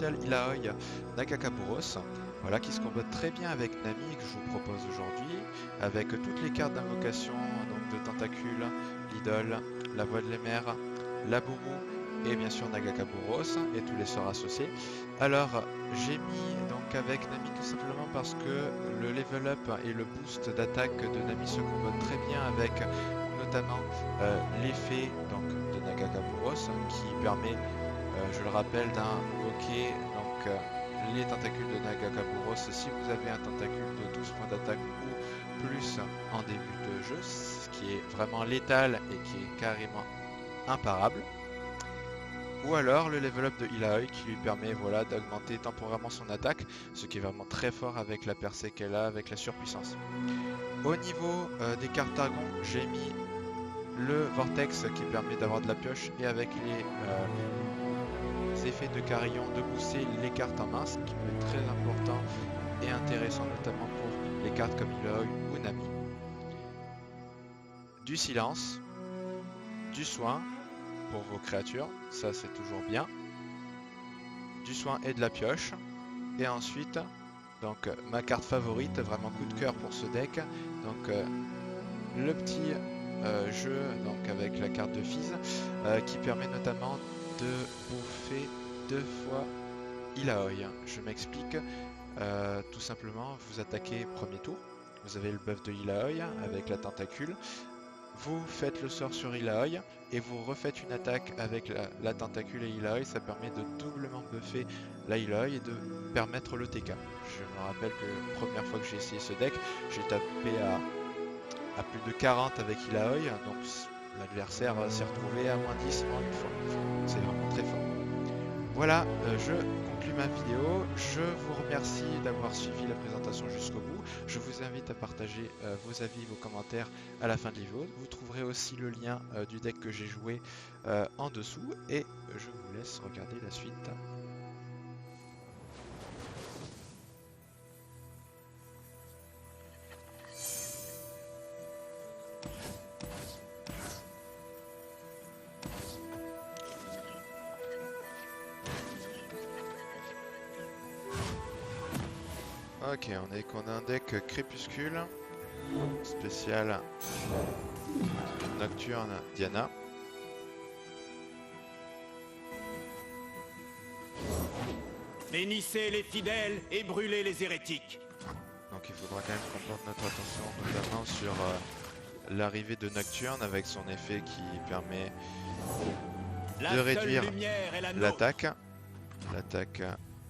spécial Ilaoi Nagakaburos, voilà, qui se combat très bien avec Nami, que je vous propose aujourd'hui, avec toutes les cartes d'invocation, donc de Tentacules, l'idole, la voix de l'émer, la Boumou et bien sûr Nagakaburos et tous les sorts associés. Alors j'ai mis donc avec Nami tout simplement parce que le level up et le boost d'attaque de Nami se combattent très bien avec notamment l'effet donc de Nagakaburos qui permet, je le rappelle, d'invoquer donc les tentacules de Nagakaburos si vous avez un tentacule de 12 points d'attaque ou plus en début de jeu, ce qui est vraiment létal et qui est carrément imparable. Ou alors le level up de Ilaoi qui lui permet, voilà, d'augmenter temporairement son attaque, ce qui est vraiment très fort avec la percée qu'elle a, avec la surpuissance. Au niveau des cartes Targon, j'ai mis le Vortex qui permet d'avoir de la pioche et avec les effets de carillon de booster les cartes en main, ce qui peut être très important et intéressant notamment pour les cartes comme Ilaoi ou Nami. Du silence, du soin pour vos créatures, ça c'est toujours bien. Du soin et de la pioche. Et ensuite, donc ma carte favorite, vraiment coup de cœur pour ce deck, donc le petit jeu donc avec la carte de Fizz qui permet notamment de bouffer 2 fois Ilaoi. Je m'explique, tout simplement vous attaquez premier tour, vous avez le buff de Ilaoi avec la tentacule, vous faites le sort sur Ilaoi et vous refaites une attaque avec la tentacule et Ilaoi, ça permet de doublement buffer la Ilaoi et de permettre le TK. Je me rappelle que la première fois que j'ai essayé ce deck, j'ai tapé à plus de 40 avec Ilaoi, donc l'adversaire s'est retrouvé à moins 10 en une fois. C'est vraiment très fort. Voilà, je conclue ma vidéo. Je vous remercie d'avoir suivi la présentation jusqu'au bout. Je vous invite à partager vos avis, vos commentaires à la fin de la vidéo. Vous trouverez aussi le lien du deck que j'ai joué en dessous. Et je vous laisse regarder la suite. Ok, on a un deck crépuscule, spécial nocturne Diana. Bénissez les fidèles et brûlez les hérétiques. Donc il faudra quand même qu'on porte notre attention notamment sur l'arrivée de Nocturne avec son effet qui permet de réduire l'attaque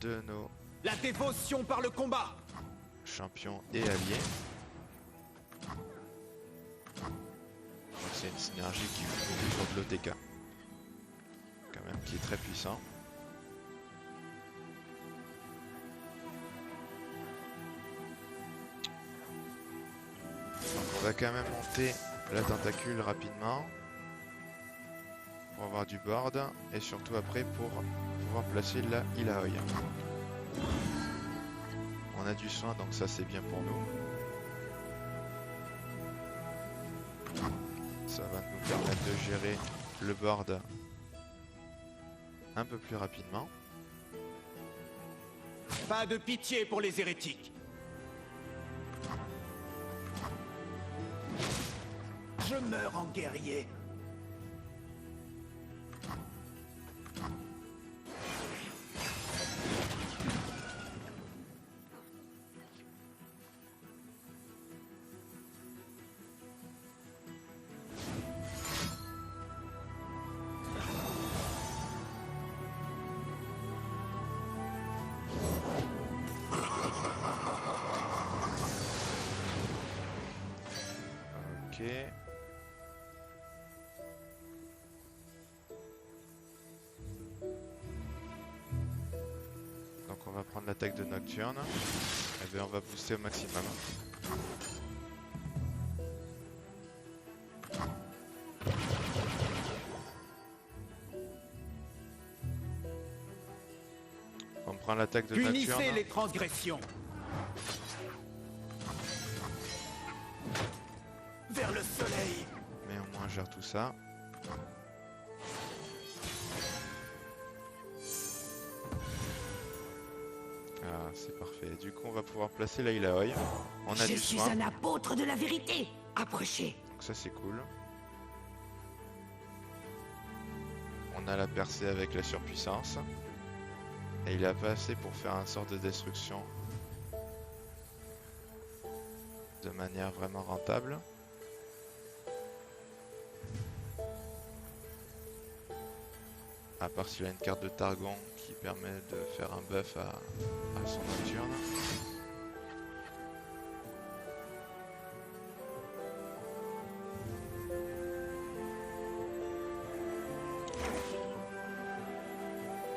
de nos La dévotion par le combat. champions et alliés. Donc c'est une synergie qui fout sur de l'OTK, quand même, qui est très puissant. Donc on va quand même monter la tentacule rapidement pour avoir du board et surtout après pour pouvoir placer la Ilaoi. On a du soin, donc ça c'est bien pour nous. Ça va nous permettre de gérer le board un peu plus rapidement. Pas de pitié pour les hérétiques. Je meurs en guerrier. Ok. Donc on va prendre l'attaque de Nocturne. Et bien on va booster au maximum. On prend l'attaque de Punissez Nocturne. les transgressions. Vers le soleil. Mais au moins on gère tout ça. Et du coup, on va pouvoir placer Laylaoi. On a Je du suis soin. un apôtre de la vérité. Approchez. Donc ça, c'est cool. On a la percée avec la surpuissance. Et il a pas assez pour faire un sort de destruction de manière vraiment rentable. À part s'il a une carte de Targon qui permet de faire un buff à son nocturne.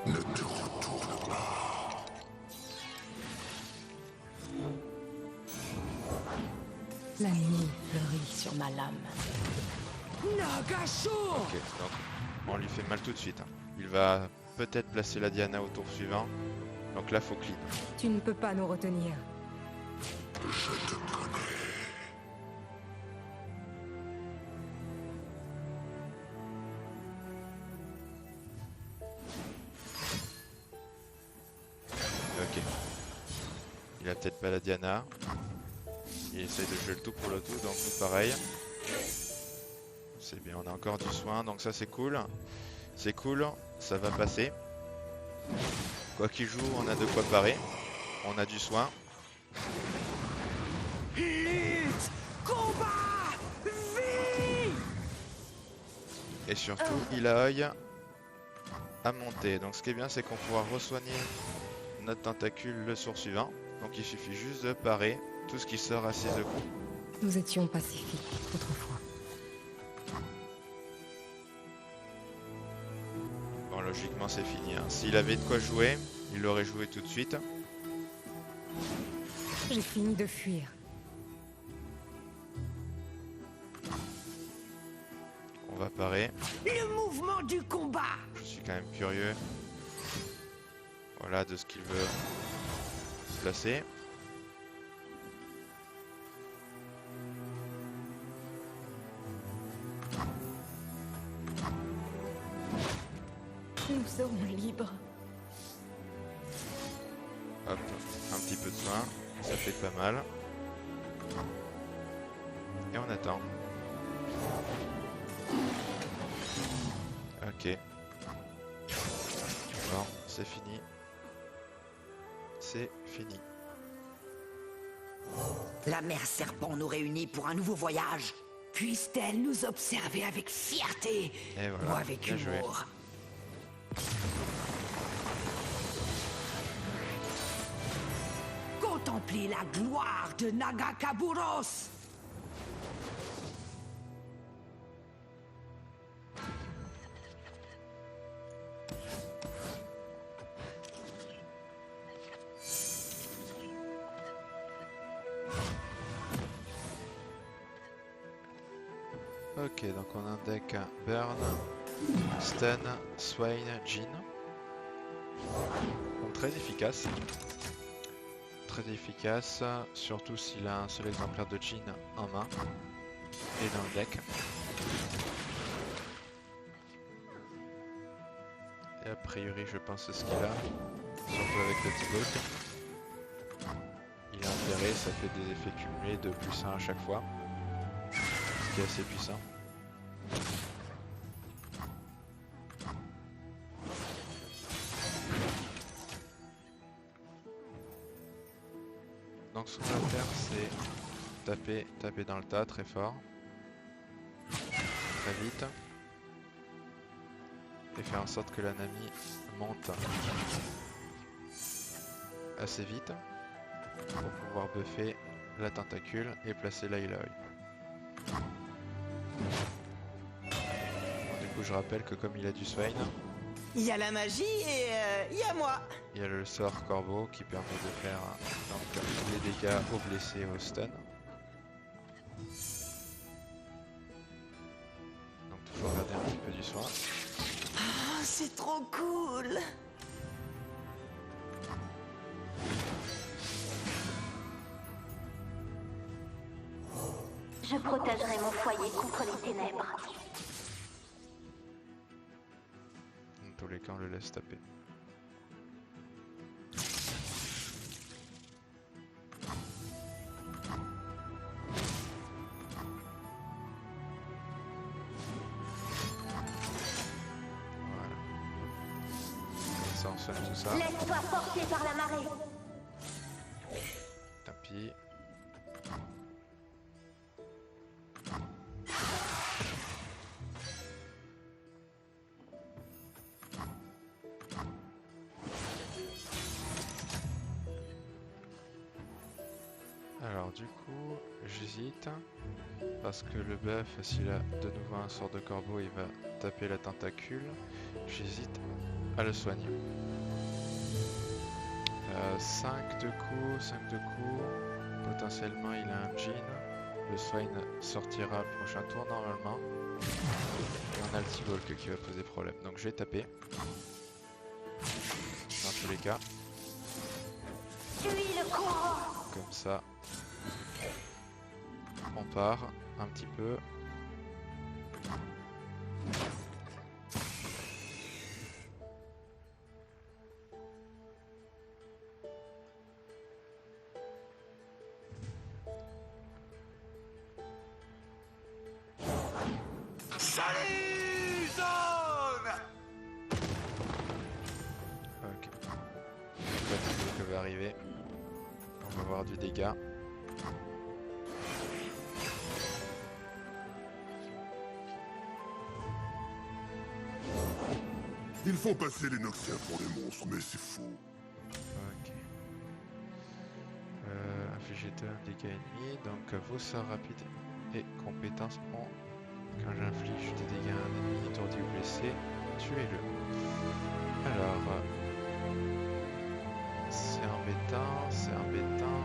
Ne te retourne pas. La nuit fleurit sur ma lame. Nagacho. Ok, donc on lui fait mal tout de suite. Il va peut-être placer la Diana au tour suivant. Donc là, faut clean. Tu ne peux pas nous retenir. Je te connais. Ok. Il a peut-être pas la Diana. Il essaye de jouer le tout pour le tout, donc nous pareil. C'est bien, on a encore du soin, donc ça c'est cool. C'est cool, ça va passer. Quoi qu'il joue, on a de quoi parer. On a du soin. Lutte. Combat. Vie. Et surtout, Laylaoi a monté. Donc ce qui est bien, c'est qu'on pourra re-soigner notre tentacule le soir suivant. Donc il suffit juste de parer tout ce qui sort à 6 de coups. Nous étions pacifiques autrefois. Bon, logiquement, c'est fini. Hein. S'il avait de quoi jouer, il l'aurait joué tout de suite. J'ai fini de fuir. On va parer. Le mouvement du combat. Je suis quand même curieux. Voilà, de ce qu'il veut placer. Nous serons libres. Hop, un petit peu de soin. Ça fait pas mal. Et on attend. Ok. Bon, c'est fini. C'est fini. La mère serpent nous réunit pour un nouveau voyage. Puisse-t-elle nous observer avec fierté Et ou voilà, avec bien joué. humour. Contemplez la gloire de Nagakaburos. Ok, donc on a un deck Burn, Stun, Swain, Jin. Donc très efficace. Très efficace, surtout s'il a un seul exemplaire de Jin en main et dans le deck. Et a priori, je pense que c'est ce qu'il a, surtout avec le T-Bolt. Il a intérêt, ça fait des effets cumulés de plus 1 à chaque fois, ce qui est assez puissant. Donc ce qu'on va faire, c'est taper dans le tas très fort, très vite, et faire en sorte que la Nami monte assez vite pour pouvoir buffer la tentacule et placer Laylaoi. Du coup, je rappelle que comme il a du Swain, Il y a la magie et il y a moi. il y a le sort Corbeau qui permet de faire donc, les dégâts aux blessés et aux stun. Donc toujours garder un petit peu du soin. Ah, c'est trop cool. Je protégerai mon foyer contre les ténèbres. Dans tous les cas, on le laisse taper. soigne tout ça. Laisse-toi porter par la marée. Tant pis. Alors du coup, j'hésite parce que le buff, s'il a de nouveau un sort de corbeau, il va taper la tentacule. J'hésite à le soigner. 5 de coups, 5 de coups. Potentiellement, il a un jean. Le soigne sortira le prochain tour normalement. Et on a le T-Bulk qui va poser problème. Donc je vais taper. Dans tous les cas. Suis le courant. Comme ça. On part un petit peu. Salut, zone! Ok. Le T-Bulk va arriver. On va avoir du dégât. Il faut passer les Noxiens pour les monstres, mais c'est faux. Ok. Infliger un dégâts ennemis. Donc vos sorts rapides et compétences ont. Quand j'inflige des dégâts à un ennemi étourdi ou blessé, tuez-le. Alors. C'est embêtant, c'est embêtant.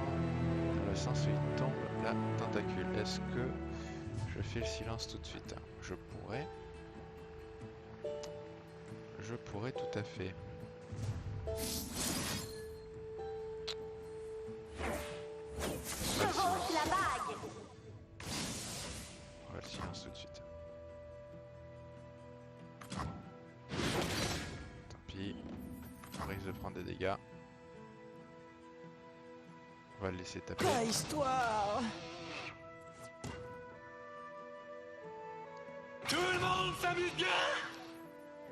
Dans le sens où il tombe la tentacule. Est-ce que je fais le silence tout de suite? Je pourrais. Je pourrais tout à fait. Chevauche la bague. On va le silence tout de suite. Tant pis. On risque de prendre des dégâts. On va le laisser taper. La histoire. Tout le monde s'amuse bien!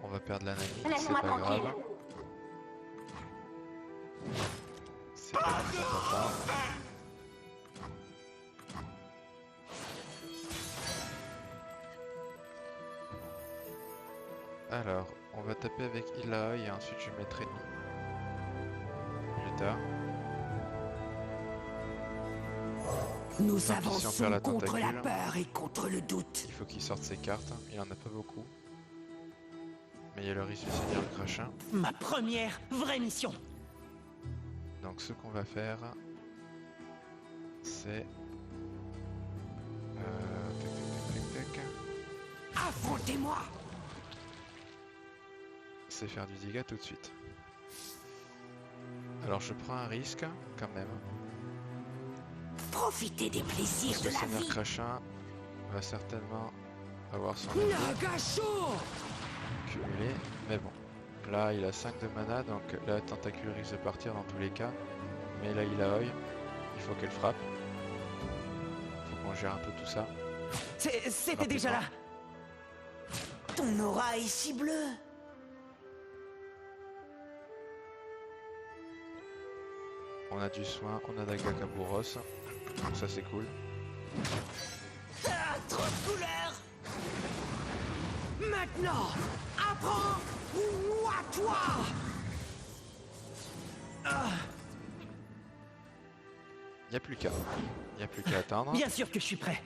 On va perdre la nanite, c'est Laisse-moi pas tranquille. grave. C'est pas très important. Alors, on va taper avec Ilaoi et ensuite je mettrai plus tard. Nous Tant pis si on perd avançons la contre la tentacule. peur et contre le doute. Il faut qu'il sorte ses cartes, il en a pas beaucoup. Mais il y a le risque de Seigneur le Crachin. Ma première vraie mission. Donc ce qu'on va faire, c'est... Tac, tac, tac, tac, tac. Affrontez-moi! C'est faire du dégât tout de suite. Alors je prends un risque quand même. Profitez des plaisirs Parce de que la Seigneur vie! Crachin va certainement avoir son épée Nagacho! cumulée. Mais bon, là il a 5 de mana, donc la tentacule risque de partir dans tous les cas. Mais là il a Oi, il faut qu'elle frappe. Il faut qu'on gère un peu tout ça. C'était déjà là. Ton aura est si bleue. On a du soin, on a Dagakaburos, donc ça c'est cool. Ah, trop de couleurs. Maintenant, apprends ou à toi! Il n'y a plus qu'à. Il n'y a plus qu'à attendre. Bien sûr que je suis prêt.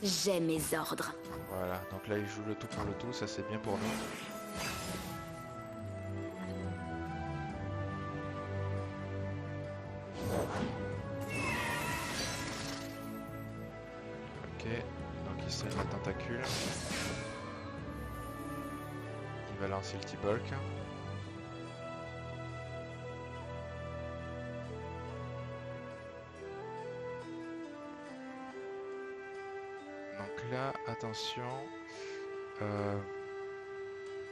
J'ai mes ordres. Voilà, donc là il joue le tout pour le tout, ça c'est bien pour nous. Ok, donc il saigne la tentacule. Il va lancer le T-Bulk. Donc là, attention.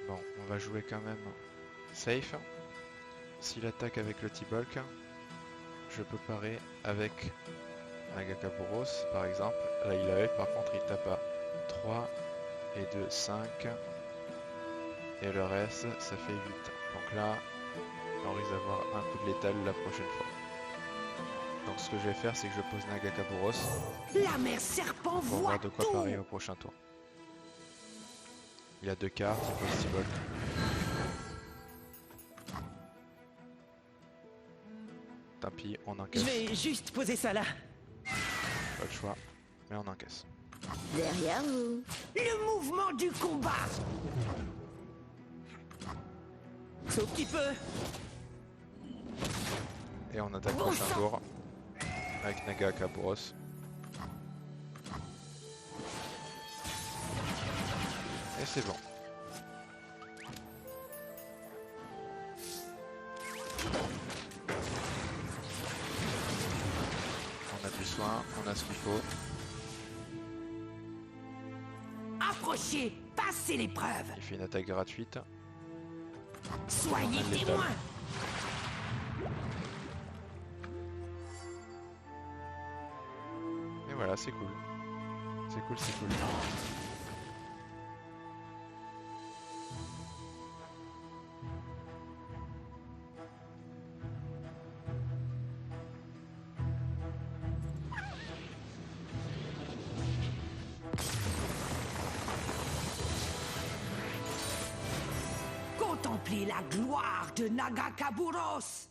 Bon, on va jouer quand même safe. S'il attaque avec le T-Bulk, je peux parer avec Nagakaburos par exemple. Là il a par contre il tape à 3 et 2, 5. Et le reste, ça fait 8. Donc là, on risque d'avoir un coup de létal la prochaine fois. Donc ce que je vais faire, c'est que je pose Nagakaburos La mère serpent pour voit voir de quoi tout. parler au prochain tour. Il y a 2 cartes, il pose 6 volts. Tant pis, on Je encaisse. vais juste poser ça là. Pas le choix, mais on encaisse. Derrière vous. Le mouvement du combat. Sauf qu'il peut. Et on attaque Bon prochain sang. tour avec Nagakaburos. Et c'est bon. On a du soin, on a ce qu'il faut. Approchez, passez l'épreuve. Il fait une attaque gratuite. Soyez On a létal. témoins. Et voilà, c'est cool. C'est cool, c'est cool. Contemplez la gloire de Nagakaburos.